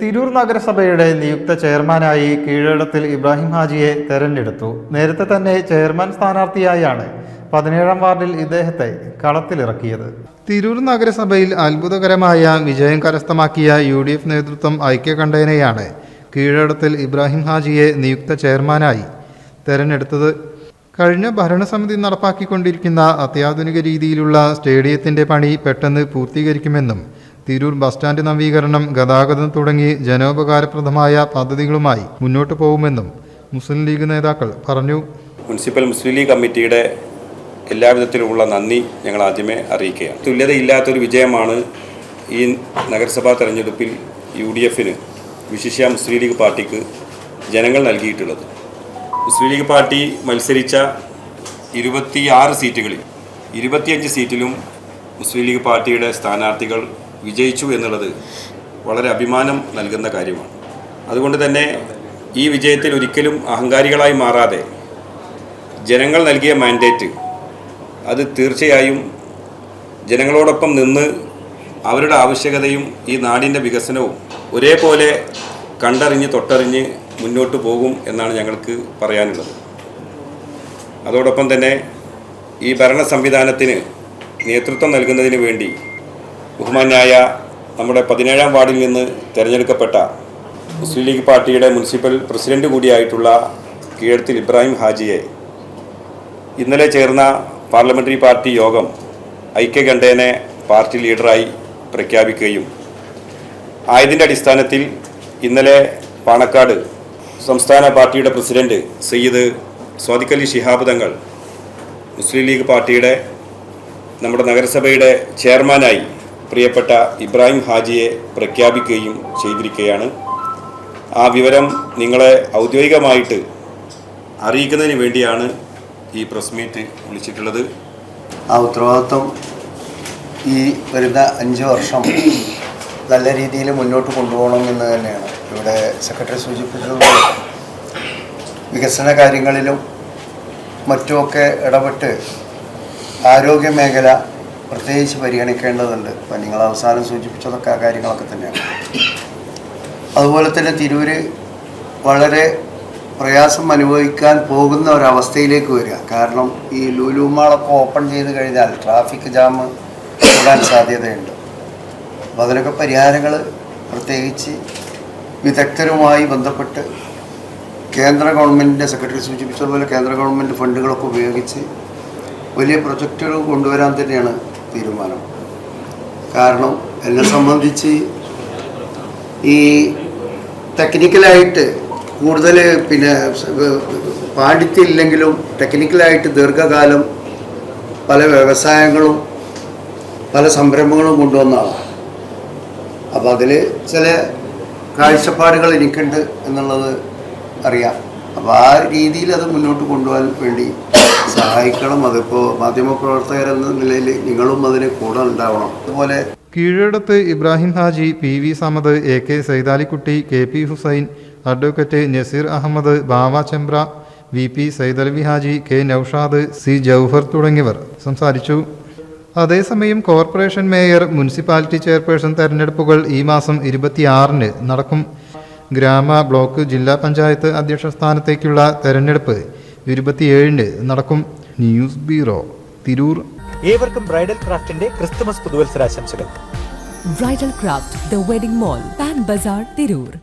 തിരൂർ നഗരസഭയുടെ നിയുക്ത ചെയർമാനായി കീഴടത്തിൽ ഇബ്രാഹിം ഹാജിയെ തെരഞ്ഞെടുത്തു. നേരത്തെ തന്നെ ചെയർമാൻ സ്ഥാനാർത്ഥിയായാണ് 17-ാം വാർഡിൽ ഇദ്ദേഹത്തെ കളത്തിലിറക്കിയത്. തിരൂർ നഗരസഭയിൽ അത്ഭുതകരമായ വിജയം കരസ്ഥമാക്കിയ UDF നേതൃത്വം ഐക്യകണ്ഠേനയാണ് കീഴടത്തിൽ ഇബ്രാഹിം ഹാജിയെ നിയുക്ത ചെയർമാനായി തെരഞ്ഞെടുത്തത്. കഴിഞ്ഞ ഭരണസമിതി നടപ്പാക്കിക്കൊണ്ടിരിക്കുന്ന അത്യാധുനിക രീതിയിലുള്ള സ്റ്റേഡിയത്തിൻ്റെ പണി പെട്ടെന്ന് പൂർത്തീകരിക്കുമെന്നും തിരൂർ ബസ് സ്റ്റാൻഡ് നവീകരണം, ഗതാഗതം തുടങ്ങി ജനോപകാരപ്രദമായ പദ്ധതികളുമായി മുന്നോട്ട് പോകുമെന്നും മുസ്ലിം ലീഗ് നേതാക്കൾ പറഞ്ഞു. മുനിസിപ്പൽ മുസ്ലിം ലീഗ് കമ്മിറ്റിയുടെ എല്ലാവിധത്തിലുമുള്ള നന്ദി ഞങ്ങൾ ആദ്യമേ അറിയിക്കുകയാണ്. തുല്യതയില്ലാത്തൊരു വിജയമാണ് ഈ നഗരസഭാ തെരഞ്ഞെടുപ്പിൽ UDFന് വിശിഷ്യ മുസ്ലിം ലീഗ് പാർട്ടിക്ക് ജനങ്ങൾ നൽകിയിട്ടുള്ളത്. മുസ്ലിം ലീഗ് പാർട്ടി മത്സരിച്ച 26 സീറ്റുകളിൽ 25 സീറ്റിലും മുസ്ലിം ലീഗ് പാർട്ടിയുടെ സ്ഥാനാർത്ഥികൾ വിജയിച്ചു എന്നുള്ളത് വളരെ അഭിമാനം നൽകുന്ന കാര്യമാണ്. അതുകൊണ്ട് തന്നെ ഈ വിജയത്തിൽ ഒരിക്കലും അഹങ്കാരികളായി മാറാതെ ജനങ്ങൾ നൽകിയ മാൻഡേറ്റ് അത് തീർച്ചയായും ജനങ്ങളോടൊപ്പം നിന്ന് അവരുടെ ആവശ്യകതയും ഈ നാടിൻ്റെ വികസനവും ഒരേപോലെ കണ്ടറിഞ്ഞ് തൊട്ടറിഞ്ഞ് മുന്നോട്ട് പോകും എന്നാണ് ഞങ്ങൾക്ക് പറയാനുള്ളത്. അതോടൊപ്പം തന്നെ ഈ ഭരണ സംവിധാനത്തിന് നേതൃത്വം നൽകുന്നതിന് വേണ്ടി ബഹുമാന്യായ നമ്മുടെ 17-ാം വാർഡിൽ നിന്ന് തിരഞ്ഞെടുക്കപ്പെട്ട മുസ്ലിം ലീഗ് പാർട്ടിയുടെ മുനിസിപ്പൽ പ്രസിഡന്റ് കൂടിയായിട്ടുള്ള കീഴടത്തിൽ ഇബ്രാഹിം ഹാജിയെ ഇന്നലെ ചേർന്ന പാർലമെൻ്ററി പാർട്ടി യോഗം ഐക്യകണ്ഠേനെ പാർട്ടി ലീഡറായി പ്രഖ്യാപിക്കുകയും ആയതിൻ്റെ അടിസ്ഥാനത്തിൽ ഇന്നലെ പാണക്കാട് സംസ്ഥാന പാർട്ടിയുടെ പ്രസിഡന്റ് സയ്യിദ് സ്വാദിഖ് അലി ശിഹാബ് തങ്ങൾ മുസ്ലിം ലീഗ് പാർട്ടിയുടെ നമ്മുടെ നഗരസഭയുടെ ചെയർമാനായി പ്രിയപ്പെട്ട ഇബ്രാഹിം ഹാജിയെ പ്രഖ്യാപിക്കുകയും ചെയ്തിരിക്കുകയാണ്. ആ വിവരം നിങ്ങളെ ഔദ്യോഗികമായിട്ട് അറിയിക്കുന്നതിന് വേണ്ടിയാണ് ഈ പ്രസ് മീറ്റ് വിളിച്ചിട്ടുള്ളത്. ആ ഉത്തരവാദിത്വം ഈ വരുന്ന 5 വർഷം നല്ല രീതിയിൽ മുന്നോട്ട് കൊണ്ടുപോകണം എന്ന് തന്നെയാണ് ഇവിടെ സെക്രട്ടറി സൂചിപ്പിച്ചതുപോലെ വികസന കാര്യങ്ങളിലും മറ്റുമൊക്കെ ഇടപെട്ട് ആരോഗ്യ മേഖല പ്രത്യേകിച്ച് പരിഗണിക്കേണ്ടതുണ്ട്. അപ്പം നിങ്ങൾ അവസാനം സൂചിപ്പിച്ചതൊക്കെ ആ കാര്യങ്ങളൊക്കെ തന്നെയാണ്. അതുപോലെ തന്നെ തിരൂര് വളരെ പ്രയാസം അനുഭവിക്കാൻ പോകുന്ന ഒരവസ്ഥയിലേക്ക് വരിക. കാരണം ഈ ലുലു മാളൊക്കെ ഓപ്പൺ ചെയ്ത് കഴിഞ്ഞാൽ ട്രാഫിക് ജാം കൂടാൻ സാധ്യതയുണ്ട്. അപ്പോൾ അതിനൊക്കെ പരിഹാരങ്ങൾ പ്രത്യേകിച്ച് വിദഗ്ധരുമായി ബന്ധപ്പെട്ട് കേന്ദ്ര ഗവൺമെൻറ്റിൻ്റെ സെക്രട്ടറി സൂചിപ്പിച്ചതുപോലെ കേന്ദ്ര ഗവൺമെൻറ് ഫണ്ടുകളൊക്കെ ഉപയോഗിച്ച് വലിയ പ്രൊജക്റ്റുകൾ കൊണ്ടുവരാൻ തന്നെയാണ് തീരുമാനം. കാരണം എന്നെ സംബന്ധിച്ച് ഈ ടെക്നിക്കലായിട്ട് കൂടുതൽ പാണ്ഡിത്യം ഇല്ലെങ്കിലും ടെക്നിക്കലായിട്ട് ദീർഘകാലം പല വ്യവസായങ്ങളും പല സംരംഭങ്ങളും കൊണ്ടുവന്ന ആളാണ്. അപ്പോൾ അതിൽ ചില കാഴ്ചപ്പാടുകൾ എനിക്കുണ്ട് എന്നുള്ളത് അറിയാം. അപ്പോൾ ആ രീതിയിൽ അത് മുന്നോട്ട് കൊണ്ടുപോകാൻ വേണ്ടി സഹായിക്കണം. അതിപ്പോൾ മാധ്യമപ്രവർത്തകരെന്ന നിലയിൽ നിങ്ങളും അതിന് കൂടെ ഉണ്ടാവണം. അതുപോലെ Keezhadath Ibrahim Haji, PV Samad, AK Saidalikutty, KP Hussain, advocate Naseer Ahmed, Bava Chembra, VP Saidalavi Haji, K Noushad, C Jauhar തുടങ്ങിയവർ സംസാരിച്ചു. അതേസമയം കോർപ്പറേഷൻ മേയർ, മുനിസിപ്പാലിറ്റി ചെയർപേഴ്സൺ തെരഞ്ഞെടുപ്പുകൾ ഈ മാസം 26-ന് നടക്കും. ഗ്രാമ, ബ്ലോക്ക്, ജില്ലാ പഞ്ചായത്ത് അധ്യക്ഷ സ്ഥാനത്തേക്കുള്ള തെരഞ്ഞെടുപ്പ് 27-ന് നടക്കും. News bureau, Tirur. ഏവർക്കും ബ്രൈഡൽ ക്രാഫ്റ്റിന്റെ ക്രിസ്തുമസ് പുതുവത്സരാശംസകൾ. Bridal craft, the wedding mall, Pan Bazaar, Tirur.